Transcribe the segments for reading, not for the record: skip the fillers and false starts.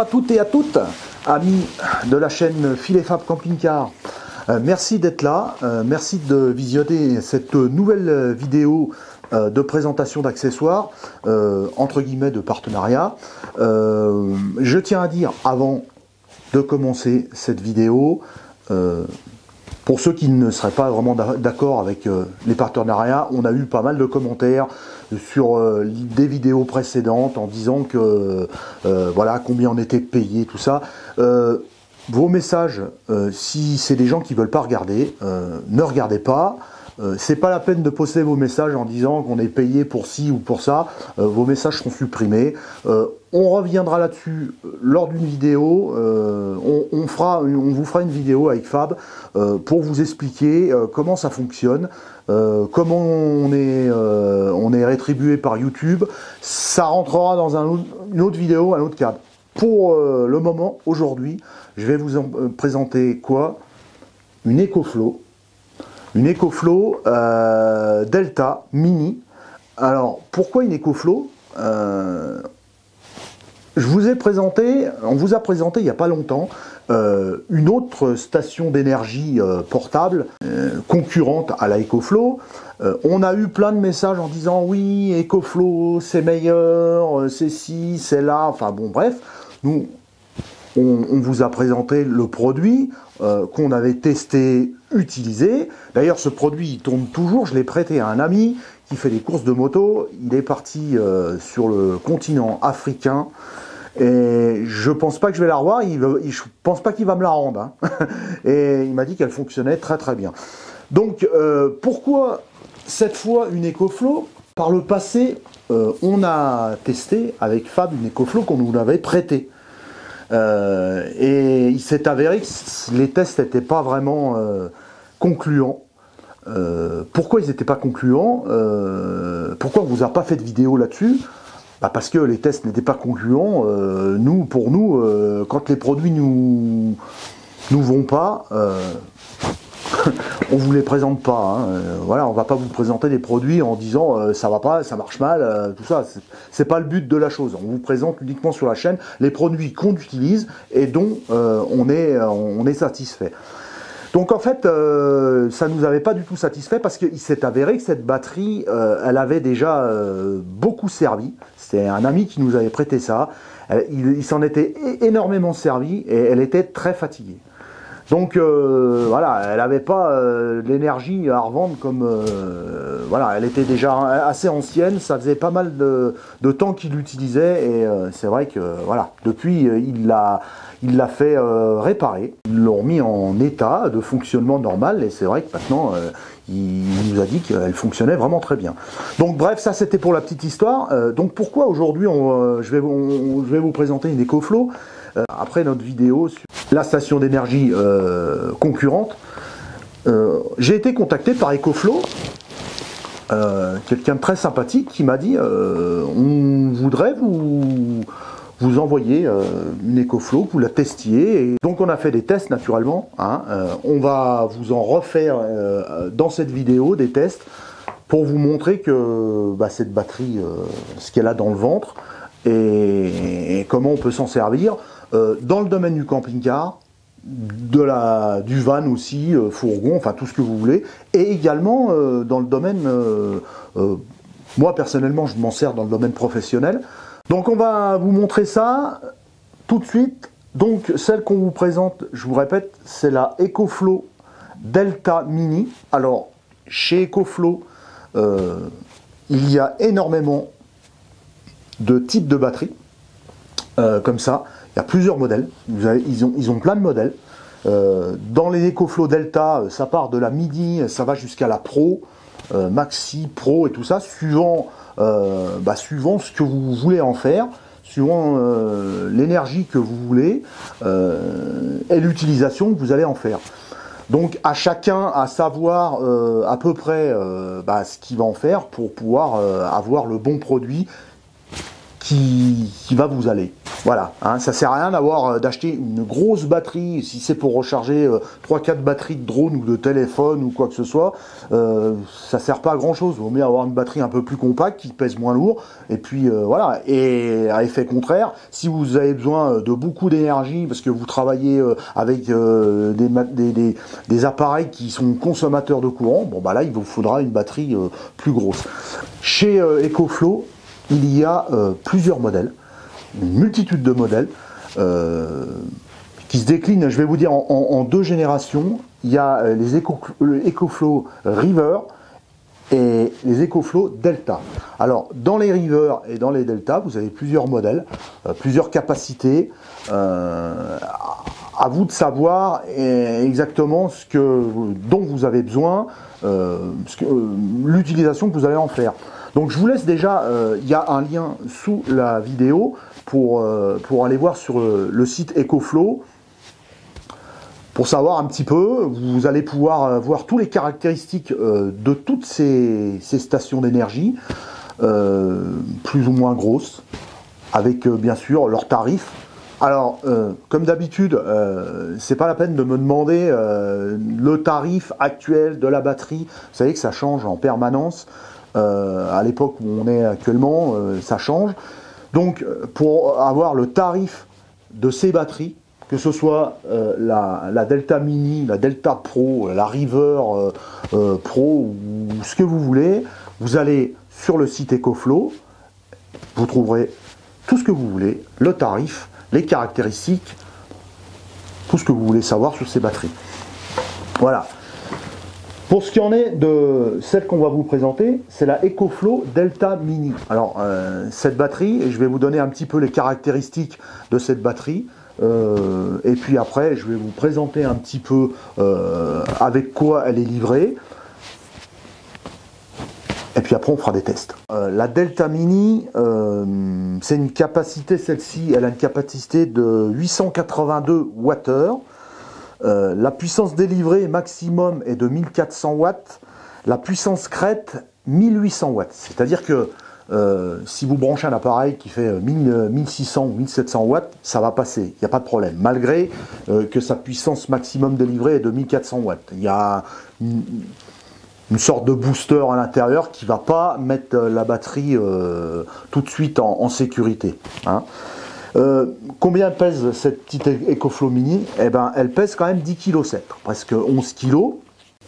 toutes et à toutes, amis de la chaîne Fil et Fab Camping Car. Merci d'être là, merci de visionner cette nouvelle vidéo de présentation d'accessoires, entre guillemets de partenariat. Je tiens à dire, avant de commencer cette vidéo, pour ceux qui ne seraient pas vraiment d'accord avec les partenariats, on a eu pas mal de commentaires sur des vidéos précédentes en disant que voilà, combien on était payé, tout ça. Vos messages, si c'est des gens qui ne veulent pas regarder, ne regardez pas. C'est pas la peine de poster vos messages en disant qu'on est payé pour ci ou pour ça. Vos messages seront supprimés. On reviendra là-dessus lors d'une vidéo. On vous fera une vidéo avec Fab pour vous expliquer comment ça fonctionne, comment on est rétribué par YouTube. Ça rentrera dans une autre vidéo, un autre cadre. Pour le moment, aujourd'hui, je vais vous présenter quoi? Une EcoFlow. Une EcoFlow Delta Mini. Alors, pourquoi une EcoFlow? On vous a présenté il n'y a pas longtemps une autre station d'énergie portable concurrente à la EcoFlow. On a eu plein de messages en disant oui, EcoFlow c'est meilleur, c'est ci, c'est là, enfin bon bref, nous on vous a présenté le produit qu'on avait testé, utilisé. D'ailleurs ce produit il tourne toujours, je l'ai prêté à un ami qui fait des courses de moto, il est parti sur le continent africain. Et je pense pas que je vais la revoir, je pense pas qu'il va me la rendre. Hein. Et il m'a dit qu'elle fonctionnait très très bien. Donc pourquoi cette fois une EcoFlow? Par le passé, on a testé avec Fab une EcoFlow qu'on nous avait prêtée. Et il s'est avéré que les tests n'étaient pas vraiment concluants. Pourquoi ils n'étaient pas concluants? Pourquoi on ne vous a pas fait de vidéo là-dessus? Parce que les tests n'étaient pas concluants. Pour nous, quand les produits nous vont pas, on vous les présente pas. Hein. Voilà, on va pas vous présenter des produits en disant ça va pas, ça marche mal, tout ça. C'est pas le but de la chose. On vous présente uniquement sur la chaîne les produits qu'on utilise et dont on est satisfait. Donc en fait, ça ne nous avait pas du tout satisfait parce qu'il s'est avéré que cette batterie, elle avait déjà beaucoup servi. C'est un ami qui nous avait prêté ça. Il s'en était énormément servi et elle était très fatiguée. Donc voilà, elle n'avait pas l'énergie à revendre comme... voilà, elle était déjà assez ancienne, ça faisait pas mal de temps qu'il l'utilisait et c'est vrai que voilà, depuis il l'a fait réparer. Ils l'ont mis en état de fonctionnement normal et c'est vrai que maintenant il nous a dit qu'elle fonctionnait vraiment très bien. Donc bref, ça c'était pour la petite histoire. Donc pourquoi aujourd'hui je vais vous présenter une EcoFlow après notre vidéo sur la station d'énergie concurrente. J'ai été contacté par EcoFlow, quelqu'un de très sympathique qui m'a dit on voudrait vous envoyer une EcoFlow, vous la testiez. Et donc on a fait des tests naturellement. Hein, on va vous en refaire dans cette vidéo des tests pour vous montrer que cette batterie, ce qu'elle a dans le ventre et comment on peut s'en servir. Dans le domaine du camping-car, du van aussi, fourgon, enfin tout ce que vous voulez, et également dans le domaine, moi personnellement je m'en sers dans le domaine professionnel. Donc on va vous montrer ça tout de suite. Donc celle qu'on vous présente, je vous répète, c'est la EcoFlow Delta Mini. Alors chez EcoFlow, il y a énormément de types de batteries, comme ça. Il y a plusieurs modèles, ils ont plein de modèles. Dans les EcoFlow Delta, ça part de la Mini, ça va jusqu'à la Pro, Maxi, Pro et tout ça, suivant ce que vous voulez en faire, suivant l'énergie que vous voulez et l'utilisation que vous allez en faire. Donc à chacun à savoir à peu près ce qu'il va en faire pour pouvoir avoir le bon produit qui va vous aller. Voilà, hein, ça sert à rien d'acheter une grosse batterie si c'est pour recharger 3-4 batteries de drone ou de téléphone ou quoi que ce soit. Ça sert pas à grand chose. Il vaut mieux avoir une batterie un peu plus compacte qui pèse moins lourd. Et puis voilà. Et à effet contraire, si vous avez besoin de beaucoup d'énergie parce que vous travaillez avec des appareils qui sont consommateurs de courant, bon bah là il vous faudra une batterie plus grosse. Chez EcoFlow, il y a plusieurs modèles. Une multitude de modèles qui se déclinent, je vais vous dire, en deux générations. Il y a les EcoFlow River et les EcoFlow Delta. Alors, dans les River et dans les Delta, vous avez plusieurs modèles, plusieurs capacités. À vous de savoir exactement dont vous avez besoin, l'utilisation que vous allez en faire. Donc je vous laisse déjà, il y a un lien sous la vidéo pour aller voir sur le site EcoFlow, pour savoir un petit peu. Vous allez pouvoir voir toutes les caractéristiques de toutes ces stations d'énergie, plus ou moins grosses, avec bien sûr leurs tarifs. Alors, comme d'habitude, c'est pas la peine de me demander le tarif actuel de la batterie. Vous savez que ça change en permanence. À l'époque où on est actuellement, ça change. Donc, pour avoir le tarif de ces batteries, que ce soit la Delta Mini, la Delta Pro, la River Pro ou ce que vous voulez, vous allez sur le site EcoFlow, vous trouverez tout ce que vous voulez, le tarif, les caractéristiques, tout ce que vous voulez savoir sur ces batteries. Voilà. Pour ce qui en est de celle qu'on va vous présenter, c'est la EcoFlow Delta Mini. Alors, cette batterie, et je vais vous donner un petit peu les caractéristiques de cette batterie, et puis après, je vais vous présenter un petit peu avec quoi elle est livrée. Et puis après, on fera des tests. La Delta Mini, c'est une capacité, celle-ci, elle a une capacité de 882 Wh. La puissance délivrée maximum est de 1400 watts. La puissance crête, 1800 watts. C'est-à-dire que si vous branchez un appareil qui fait 1600 ou 1700 watts, ça va passer, il n'y a pas de problème. Malgré que sa puissance maximum délivrée est de 1400 watts. Il y a une sorte de booster à l'intérieur qui ne va pas mettre la batterie tout de suite en sécurité. Hein. Combien pèse cette petite EcoFlow Mini? Eh ben, elle pèse quand même 10,7 kg, presque 11 kg.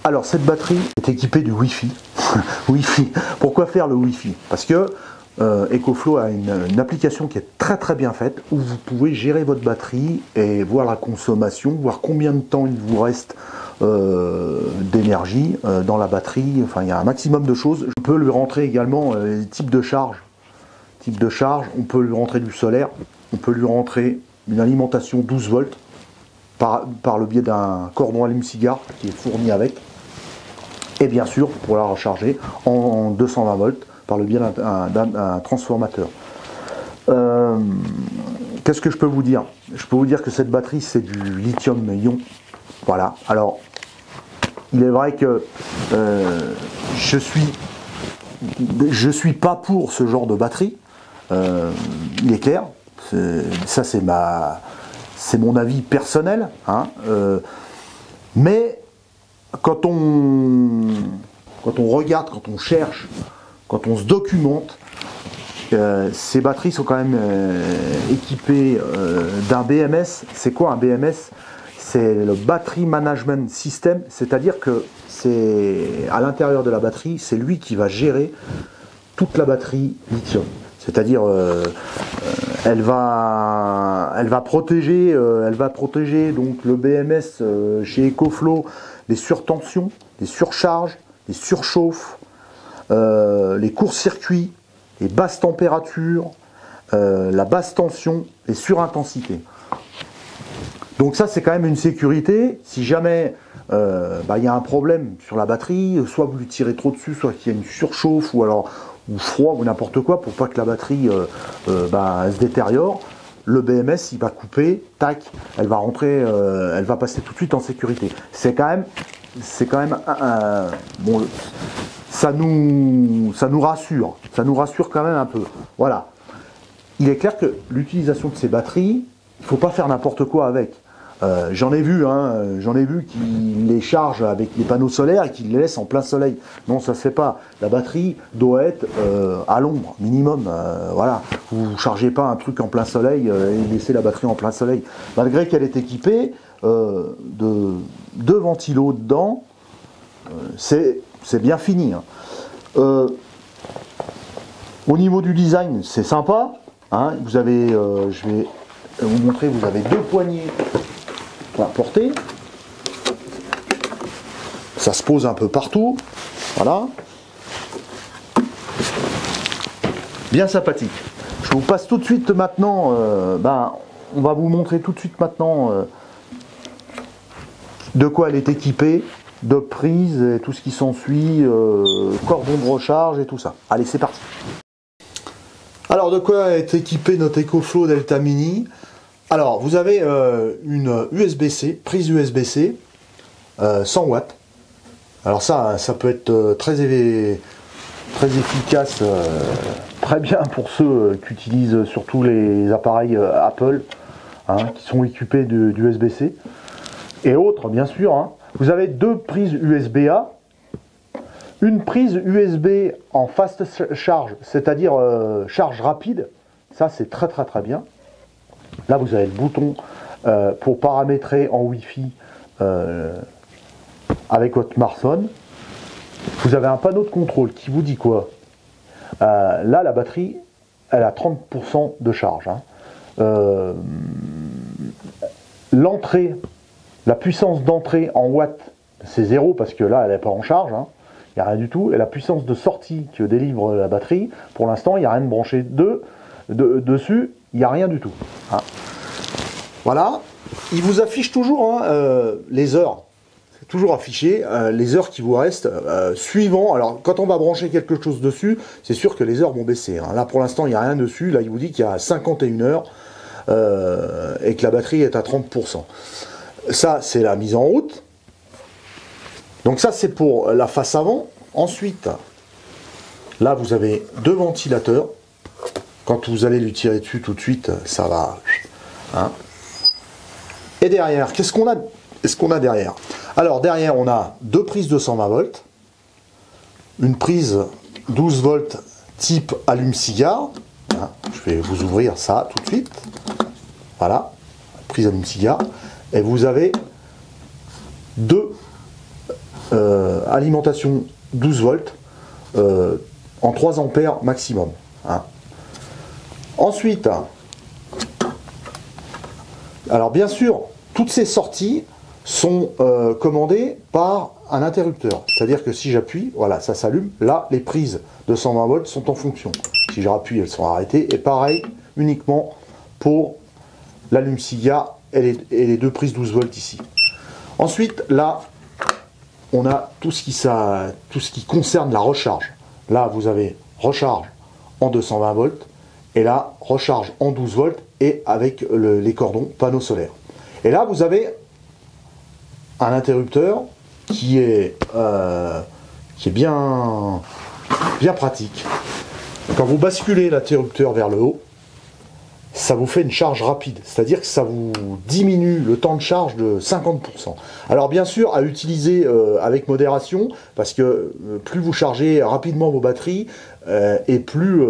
Alors cette batterie est équipée du Wi-Fi. Wi-Fi. Pourquoi faire le Wi-Fi? Parce que EcoFlow a une application qui est très très bien faite, où vous pouvez gérer votre batterie et voir la consommation, voir combien de temps il vous reste d'énergie dans la batterie. Enfin, il y a un maximum de choses. Je peux lui rentrer également les types de charge. On peut lui rentrer du solaire. On peut lui rentrer une alimentation 12 volts par le biais d'un cordon allume-cigare qui est fourni avec. Et bien sûr, pour la recharger en 220 volts par le biais d'un transformateur. Qu'est-ce que je peux vous dire? Je peux vous dire que cette batterie, c'est du lithium-ion. Voilà. Alors, il est vrai que je suis pas pour ce genre de batterie. Il est clair. Ça, c'est mon avis personnel. Hein. Mais quand on regarde, quand on cherche, quand on se documente, ces batteries sont quand même équipées d'un BMS. C'est quoi un BMS? C'est le Battery Management System, c'est-à-dire que c'est à l'intérieur de la batterie, c'est lui qui va gérer toute la batterie lithium. C'est-à-dire, elle va protéger donc le BMS chez EcoFlow les surtensions, les surcharges, les surchauffes, les courts-circuits, les basses températures, la basse tension, les surintensités. Donc ça, c'est quand même une sécurité. Si jamais il y a un problème sur la batterie, soit vous lui tirez trop dessus, soit qu'il y a une surchauffe ou froid ou n'importe quoi, pour pas que la batterie se détériore, le BMS il va couper, tac, elle va rentrer, elle va passer tout de suite en sécurité. C'est quand même bon, ça nous rassure quand même un peu. Voilà. il est clair que l'utilisation de ces batteries, il ne faut pas faire n'importe quoi avec. J'en ai vu qui les chargent avec les panneaux solaires et qui les laissent en plein soleil. Non, ça se fait pas. La batterie doit être à l'ombre, minimum. Voilà. Vous ne chargez pas un truc en plein soleil et laissez la batterie en plein soleil. Malgré qu'elle est équipée de deux ventilos dedans, c'est bien fini. Hein. Au niveau du design, c'est sympa. Hein. Vous avez, je vais vous montrer, vous avez deux poignées pour la porter. Ça se pose un peu partout. Voilà. Bien sympathique. Je vous passe tout de suite maintenant. On va vous montrer tout de suite maintenant de quoi elle est équipée, de prise et tout ce qui s'ensuit, cordon de recharge et tout ça. Allez, c'est parti. Alors, de quoi est équipé notre EcoFlow Delta Mini? Alors, vous avez une USB-C, prise USB-C, 100 watts. Alors ça peut être très efficace, très bien pour ceux qui utilisent surtout les appareils Apple, hein, qui sont équipés d'USB-C. Et autres, bien sûr. Hein. Vous avez deux prises USB-A, une prise USB en fast charge, c'est-à-dire charge rapide. Ça, c'est très bien. Là, vous avez le bouton pour paramétrer en Wi-Fi avec votre smartphone. Vous avez un panneau de contrôle qui vous dit quoi? Là, la batterie, elle a 30% de charge. Hein. L'entrée, la puissance d'entrée en watts, c'est 0 parce que là, elle n'est pas en charge. Hein. Il n'y a rien du tout. Et la puissance de sortie que délivre la batterie, pour l'instant, il n'y a rien de branché dessus. Il n'y a rien du tout. Hein. Voilà. Il vous affiche toujours les heures. C'est toujours affiché les heures qui vous restent suivant. Alors, quand on va brancher quelque chose dessus, c'est sûr que les heures vont baisser. Hein. Là, pour l'instant, il n'y a rien dessus. Là, il vous dit qu'il y a 51 heures et que la batterie est à 30%. Ça, c'est la mise en route. Donc ça, c'est pour la face avant. Ensuite, là, vous avez deux ventilateurs. Quand vous allez lui tirer dessus tout de suite, ça va. Hein. Et derrière, qu'est-ce qu'on a derrière? Alors derrière, on a deux prises de 120 volts, une prise 12 volts type allume-cigare. Hein. Je vais vous ouvrir ça tout de suite. Voilà, prise allume-cigare. Et vous avez deux alimentations 12 volts en 3 ampères maximum. Hein. Ensuite, alors bien sûr, toutes ces sorties sont commandées par un interrupteur. C'est-à-dire que si j'appuie, voilà, ça s'allume. Là, les prises de 120 volts sont en fonction. Si je rappuie, elles sont arrêtées. Et pareil, uniquement pour l'allume-cigare et les deux prises 12 volts ici. Ensuite, là, on a tout ce qui concerne la recharge. Là, vous avez recharge en 220 volts. Et là, recharge en 12 volts et avec les cordons panneaux solaires. Et là, vous avez un interrupteur qui est bien pratique. Quand vous basculez l'interrupteur vers le haut, ça vous fait une charge rapide. C'est-à-dire que ça vous diminue le temps de charge de 50%. Alors bien sûr, à utiliser avec modération, parce que plus vous chargez rapidement vos batteries, et plus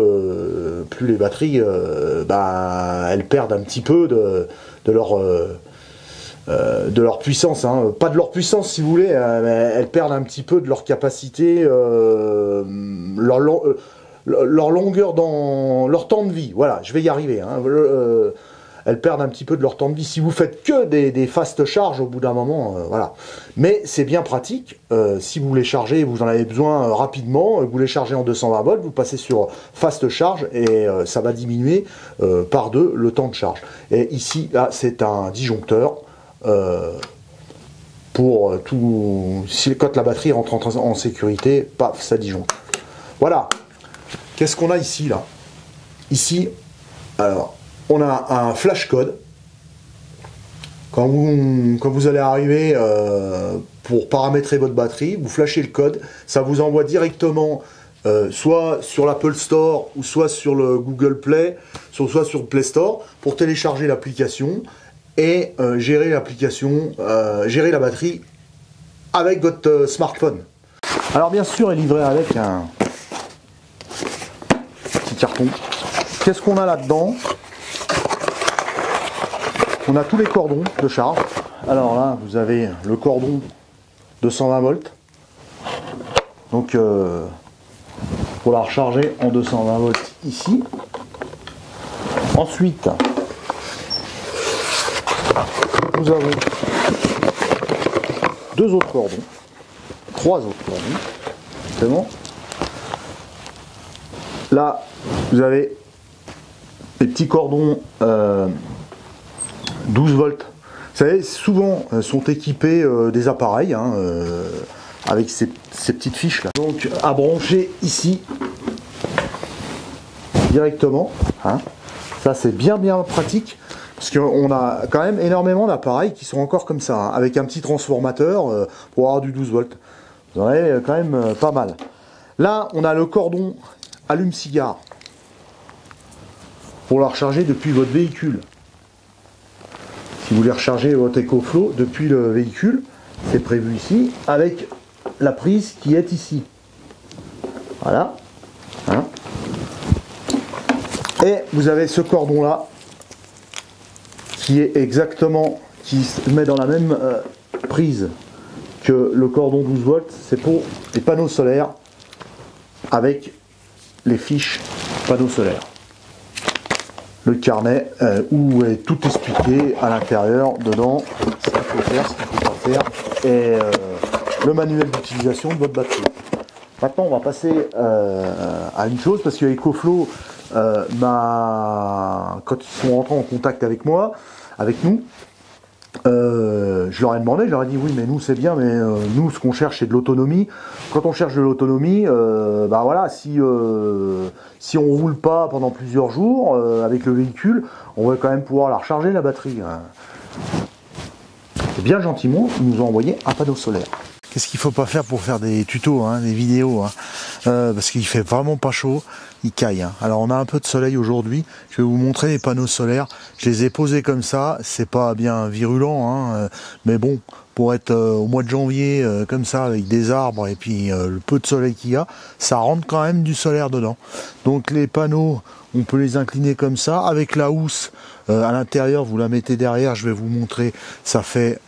les batteries, elles perdent un petit peu de leur puissance, hein. Pas de leur puissance si vous voulez, mais elles perdent un petit peu de leur capacité, leur longueur dans leur temps de vie. Voilà, je vais y arriver. Hein. Elles perdent un petit peu de leur temps de vie. Si vous faites que des fast charges au bout d'un moment, voilà. Mais c'est bien pratique. Si vous les chargez, vous en avez besoin rapidement, vous les chargez en 220 volts, vous passez sur fast charge et ça va diminuer par 2 le temps de charge. Et ici, là, c'est un disjoncteur pour tout. Quand la batterie rentre en sécurité, paf, ça disjoncte. Voilà. Qu'est-ce qu'on a ici, là? Ici, alors, on a un flash code. Quand vous allez arriver pour paramétrer votre batterie, vous flashez le code, ça vous envoie directement soit sur l'Apple Store ou soit sur le Google Play, soit sur le Play Store, pour télécharger l'application et gérer l'application, gérer la batterie avec votre smartphone. Alors bien sûr, il est livré avec un petit carton. Qu'est-ce qu'on a là-dedans? On a tous les cordons de charge. Alors là, vous avez le cordon de 120 volts. Donc pour la recharger en 220 volts ici. Ensuite, nous avons deux autres cordons, trois autres cordons. C'est bon. Là, vous avez les petits cordons 12 volts. Vous savez, souvent sont équipés des appareils hein, avec ces petites fiches là. Donc à brancher ici directement. Hein. Ça c'est bien pratique parce qu'on a quand même énormément d'appareils qui sont encore comme ça, hein, avec un petit transformateur pour avoir du 12 volts. Vous en avez quand même pas mal. Là, on a le cordon allume-cigare pour la recharger depuis votre véhicule. Si vous voulez recharger votre EcoFlow depuis le véhicule, c'est prévu ici, avec la prise qui est ici. Voilà. Hein. Et vous avez ce cordon là, qui est exactement, qui se met dans la même prise que le cordon 12 volts, c'est pour les panneaux solaires, avec les fiches panneaux solaires. Le carnet où est tout expliqué à l'intérieur, dedans, ce qu'il faut faire, ce qu'il ne faut pas faire, et le manuel d'utilisation de votre batterie. Maintenant, on va passer à une chose, parce que EcoFlow, quand ils sont rentrés en contact avec moi, avec nous, je leur ai demandé, je leur ai dit oui mais nous c'est bien, mais nous ce qu'on cherche c'est de l'autonomie. Quand on cherche de l'autonomie, bah voilà, si on roule pas pendant plusieurs jours avec le véhicule, on va quand même pouvoir la recharger la batterie. Et bien gentiment, ils nous ont envoyé un panneau solaire. Qu'est-ce qu'il faut pas faire pour faire des tutos, hein, des vidéos, hein, parce qu'il fait vraiment pas chaud, il caille. Hein. Alors on a un peu de soleil aujourd'hui, je vais vous montrer les panneaux solaires. Je les ai posés comme ça, c'est pas bien virulent, hein, mais bon, pour être au mois de janvier comme ça avec des arbres et puis le peu de soleil qu'il y a, ça rentre quand même du solaire dedans. Donc les panneaux, on peut les incliner comme ça, avec la housse à l'intérieur, vous la mettez derrière, je vais vous montrer, ça fait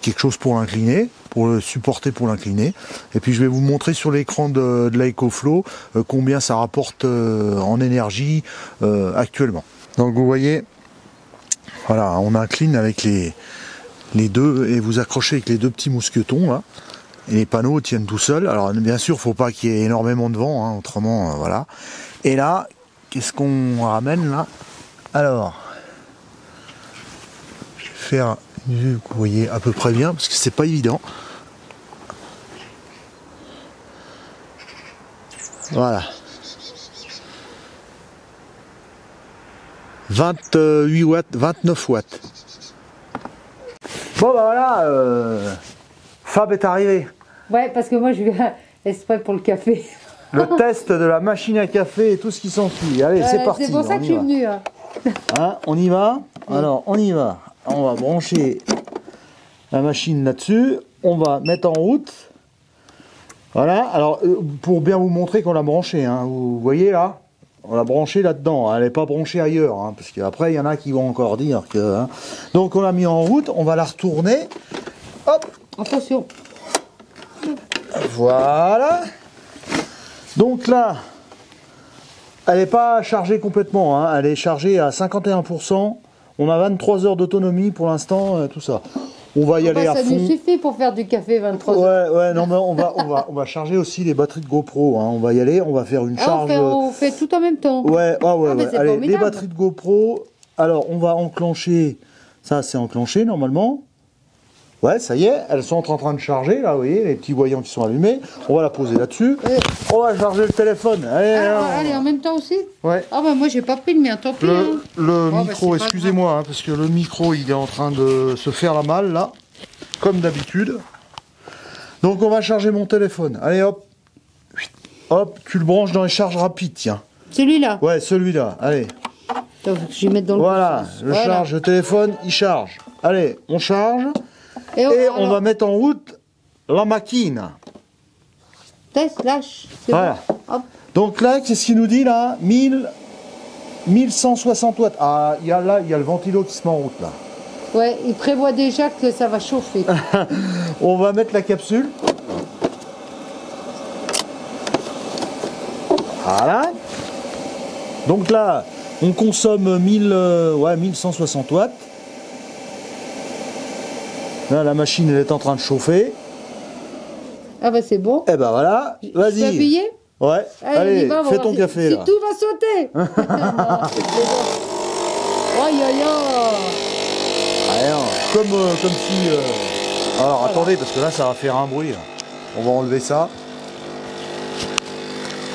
quelque chose pour l'incliner, pour le supporter pour l'incliner. Et puis je vais vous montrer sur l'écran de la EcoFlow combien ça rapporte en énergie actuellement. Donc vous voyez, voilà, on incline avec les deux, et vous accrochez avec les deux petits mousquetons là, et les panneaux tiennent tout seuls. Alors bien sûr, il ne faut pas qu'il y ait énormément de vent, hein, autrement voilà. Et là, qu'est-ce qu'on ramène là? Alors, je vais faire une vue que vous voyez à peu près bien, parce que c'est pas évident. Voilà. 28 watts, 29 watts. Bon bah voilà, Fab est arrivé. Ouais, parce que moi je viens exprès pour le café. Le test de la machine à café et tout ce qui s'ensuit. Allez, c'est parti. C'est pour ça que je suis venu. Hein. Hein, on y va? Alors, on y va. On va brancher la machine là-dessus. On va mettre en route. Voilà. Alors, pour bien vous montrer qu'on l'a branché, hein, vous voyez là? On l'a branché là-dedans. Elle n'est pas branchée ailleurs. Hein, parce qu'après, il y en a qui vont encore dire que... Hein. Donc, on l'a mis en route. On va la retourner. Hop. Attention. Voilà. Donc là, elle n'est pas chargée complètement, hein. Elle est chargée à 51%. On a 23 heures d'autonomie pour l'instant, tout ça. On va y aller à fond. Ça nous suffit pour faire du café 23 heures. Ouais, non mais on va charger aussi les batteries de GoPro. Hein. On va y aller, on va faire une charge. On fait tout en même temps. Ouais. Allez, formidable. les batteries de GoPro. Alors, on va enclencher. Ça, c'est enclenché normalement. Ouais, ça y est, elles sont en train de charger, là, vous voyez, les petits voyants qui sont allumés. On va la poser là-dessus. On va charger le téléphone. Allez, en même temps aussi. Ouais. Ah bah moi, j'ai pas pris le mien, tant pis. Le micro, excusez-moi, hein, parce que le micro, il est en train de se faire la malle, là, comme d'habitude. Donc, on va charger mon téléphone. Allez, hop, Hop, tu le branches dans les charges rapides, tiens. Celui-là? Ouais, celui-là, allez. Attends, faut que je vais mettre dans le Voilà, bon sens. je charge le téléphone, il charge. Allez, on charge. Et on va mettre en route la machine. Test, lâche. Voilà. Bon. Hop. Donc là, qu'est-ce qu'il nous dit là? 1160 watts. Ah, il y a le ventilo qui se met en route là. Ouais, il prévoit déjà que ça va chauffer. On va mettre la capsule. Voilà. Donc là, on consomme 1160 watts. Là, la machine, elle est en train de chauffer. Ah bah c'est bon. Et ben voilà, Je peux vas-y. appuyer? Ouais, allez, on va fais voir ton café si là. tout va sauter. Non, c'est bon. Aïe aïe aïe. Alors, comme si... Alors attendez, parce que là ça va faire un bruit. Là. On va enlever ça.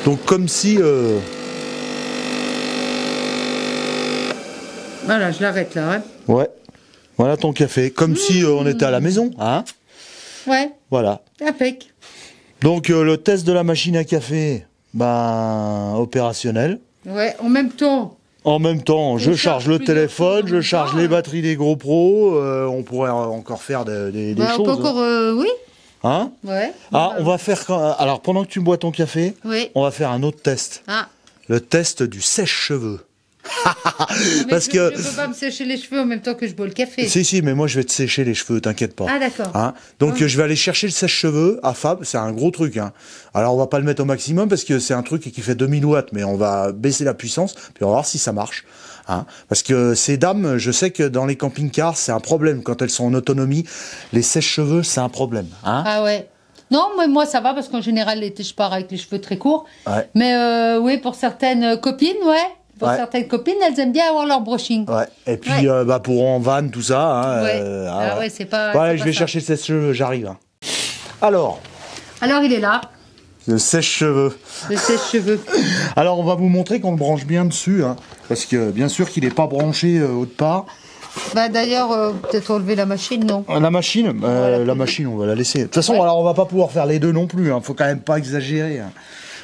Donc comme si... Voilà, je l'arrête là. Hein. Ouais, voilà ton café. Comme si on était à la maison. Hein, Ouais, voilà. impec. Donc le test de la machine à café, ben, opérationnel. Ouais, en même temps. En même temps, je charge le téléphone, je charge les batteries des GoPro. On pourrait encore faire des Bah, choses. on peut encore, oui. Hein? Ouais. Ah, on va faire... Alors, pendant que tu bois ton café, Oui. on va faire un autre test. Ah. Le test du sèche-cheveux. Mais Parce je que... peux pas me sécher les cheveux en même temps que je bois le café. Si, mais moi, je vais te sécher les cheveux, t'inquiète pas. Ah, d'accord. Hein, donc, je vais aller chercher le sèche-cheveux à Fab. C'est un gros truc. Hein. Alors, on va pas le mettre au maximum parce que c'est un truc qui fait 2000 watts, mais on va baisser la puissance, puis on va voir si ça marche. Hein, parce que ces dames, je sais que dans les camping-cars, c'est un problème. Quand elles sont en autonomie, les sèche-cheveux, c'est un problème. Hein. Ah ouais. Non, mais moi ça va parce qu'en général, je pars avec les cheveux très courts. Ouais. Mais oui, pour certaines copines, ouais. Pour Ouais. certaines copines, elles aiment bien avoir leur brushing. Ouais. Et puis, bah, pour en van, tout ça. Hein, Ouais. Ah ouais, c'est pas. Ouais, c'est je pas vais ça. chercher le sèche-cheveux, j'arrive. Hein. Alors, Alors il est là, le sèche-cheveux. le sèche-cheveux. Alors, on va vous montrer qu'on le branche bien dessus. Hein, parce que, bien sûr, qu'il n'est pas branché autre part. Bah d'ailleurs, peut-être enlever la machine, non? La machine, la machine, on va la laisser. De toute façon, Ouais. alors, on va pas pouvoir faire les deux non plus. Hein. Faut quand même pas exagérer. Hein.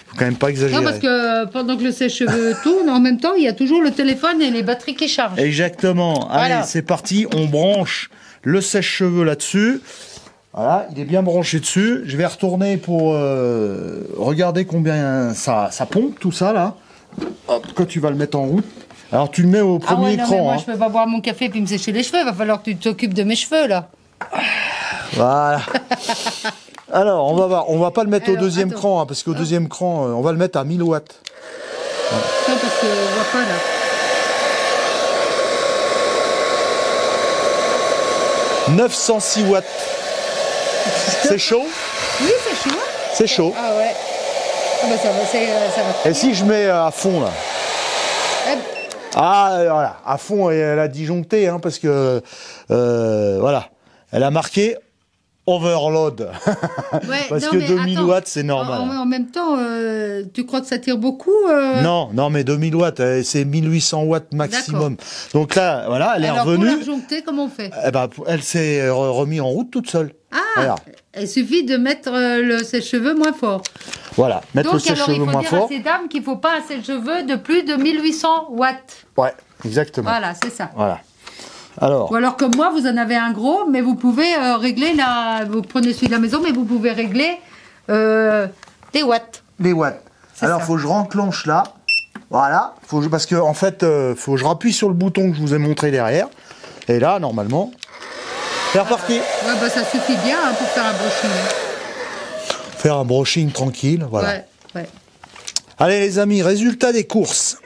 Faut quand même pas exagérer. Non, parce que pendant que le sèche-cheveux tourne, en même temps, il y a toujours le téléphone et les batteries qui chargent. Exactement. Allez, Voilà. c'est parti. On branche le sèche-cheveux là-dessus. Voilà, il est bien branché dessus. Je vais retourner pour regarder combien ça pompe, tout ça, là. Hop, quand tu vas le mettre en route. Alors, tu le mets au Ah premier ouais, non, mais écran. moi Hein. je peux pas boire mon café puis me sécher les cheveux. Il va falloir que tu t'occupes de mes cheveux là. Voilà. Alors, on va voir. On va pas le mettre au Alors, deuxième attends. cran, hein, parce qu'au deuxième cran, on va le mettre à 1000 watts. Non, parce que je vois pas là. 906 watts. C'est chaud? Oui, c'est chaud. C'est chaud. Ah ouais. Ah bah ça va, ça va. Et si je mets à fond, là? Eh, Ah, voilà. À fond, elle a disjoncté, hein, parce que, voilà. Elle a marqué overload. ouais, Parce non, que mais 2000 attends. watts, c'est normal. En même temps, tu crois que ça tire beaucoup Non, mais 2000 watts, c'est 1800 watts maximum. Donc là, voilà, elle est Alors revenue. pour la joncter, comment on fait? Eh ben, elle s'est remise en route toute seule. Ah, Voilà. il suffit de mettre le sèche-cheveux moins fort. Voilà, mettre Donc le alors il sèche-cheveux faut moins dire fort. à ces dames qu'il ne faut pas un sèche-cheveux de plus de 1800 watts. Ouais, exactement. Voilà, c'est ça. Voilà. Alors, Ou alors comme moi, vous en avez un gros, mais vous pouvez régler vous prenez celui de la maison, mais vous pouvez régler des watts. les watts. C'est Alors, ça. faut que je renclenche là. Voilà. Parce que, en fait, faut que je rappuie sur le bouton que je vous ai montré derrière. Et là, normalement, c'est reparti. Ouais, bah ça suffit bien hein, pour faire un brushing. Faire un brushing tranquille. Voilà. Ouais, ouais. Allez, les amis, résultat des courses.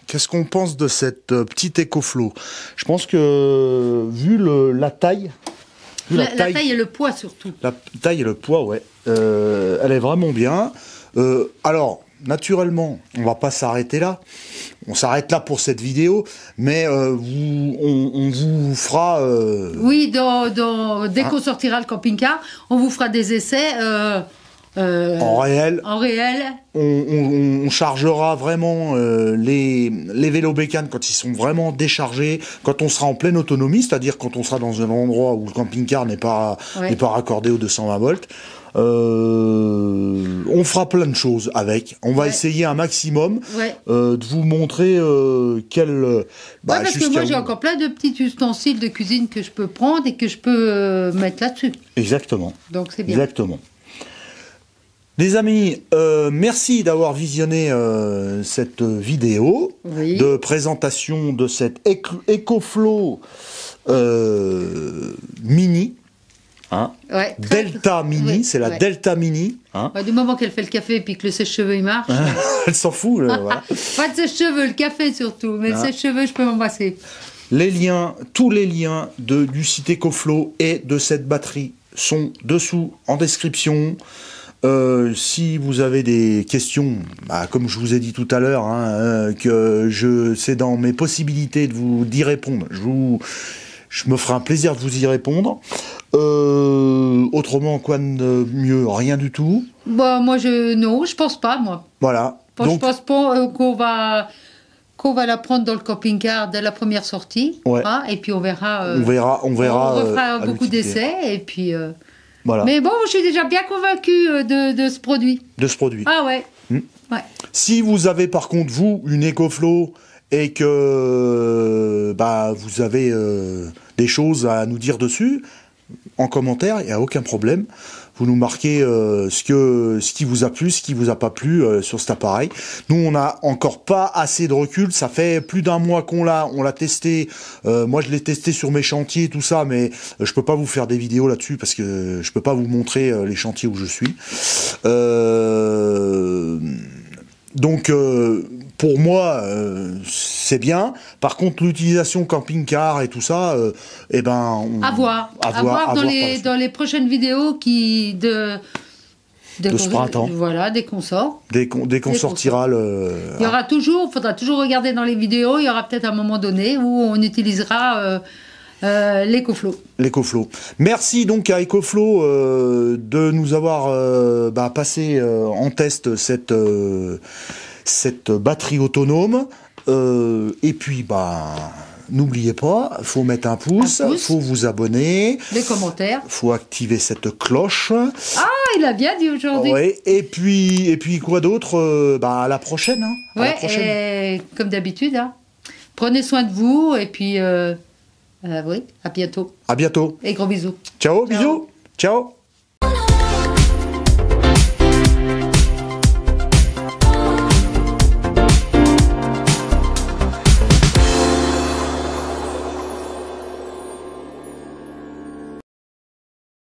Qu'est-ce qu'on pense de cette petite EcoFlow? Je pense que, vu la taille... vu La taille et le poids surtout. La taille et le poids, ouais. Elle est vraiment bien. Alors, naturellement, on va pas s'arrêter là. On s'arrête là pour cette vidéo, mais on vous fera... Oui, dès qu'on sortira le camping-car, on vous fera des essais en réel. en réel. On chargera vraiment les vélos bécanes quand ils sont vraiment déchargés, quand on sera en pleine autonomie, c'est-à-dire quand on sera dans un endroit où le camping-car n'est pas raccordé aux 220 volts. On fera plein de choses avec. On va essayer un maximum de vous montrer parce que moi, j'ai encore plein de petits ustensiles de cuisine que je peux prendre et que je peux mettre là-dessus. Exactement. Donc, c'est bien. Exactement. Les amis, merci d'avoir visionné cette vidéo de présentation de cette EcoFlow Mini. Hein, Delta Mini, c'est la Delta Mini. Hein. Du moment qu'elle fait le café et puis que le sèche-cheveux il marche. Elle s'en fout. Voilà. Pas de sèche-cheveux, le café surtout, mais le sèche-cheveux je peux m'embrasser. Les liens, tous les liens du site EcoFlow et de cette batterie sont dessous en description. Si vous avez des questions, comme je vous ai dit tout à l'heure, que c'est dans mes possibilités d'y répondre, je me ferai un plaisir de vous y répondre. Autrement, quoi de mieux? Rien du tout. Moi, je pense pas, moi. Voilà. Donc, je pense pas qu'on va la prendre dans le camping-car dès la première sortie. Et puis on verra. On refera beaucoup d'essais et puis. Voilà. Mais bon, je suis déjà bien convaincue de ce produit. De ce produit. Ah ouais. Si vous avez par contre, vous, une EcoFlow et que vous avez des choses à nous dire dessus, en commentaire, il n'y a aucun problème. Vous nous marquez ce qui vous a plu, ce qui vous a pas plu sur cet appareil. Nous, on n'a encore pas assez de recul. Ça fait plus d'un mois qu'on l'a testé. Moi, je l'ai testé sur mes chantiers, tout ça, mais je peux pas vous faire des vidéos là-dessus parce que je peux pas vous montrer les chantiers où je suis. Donc, pour moi, c'est bien. Par contre, l'utilisation camping-car et tout ça, à voir dans les prochaines vidéos de ce printemps. Voilà, dès qu'on sort. Dès qu'on sortira faudra toujours regarder dans les vidéos. Il y aura peut-être un moment donné où on utilisera l'EcoFlow. L'EcoFlow. Merci donc à EcoFlow de nous avoir passé en test cette batterie autonome. Et puis, n'oubliez pas, faut mettre un pouce, faut vous abonner. Les commentaires. Faut activer cette cloche. Ah, il a bien dit aujourd'hui. Ouais, et puis quoi d'autre à la prochaine. Hein, à la prochaine. Et comme d'habitude, prenez soin de vous et puis à bientôt. À bientôt. Et gros bisous. Ciao. Bisous. Ciao.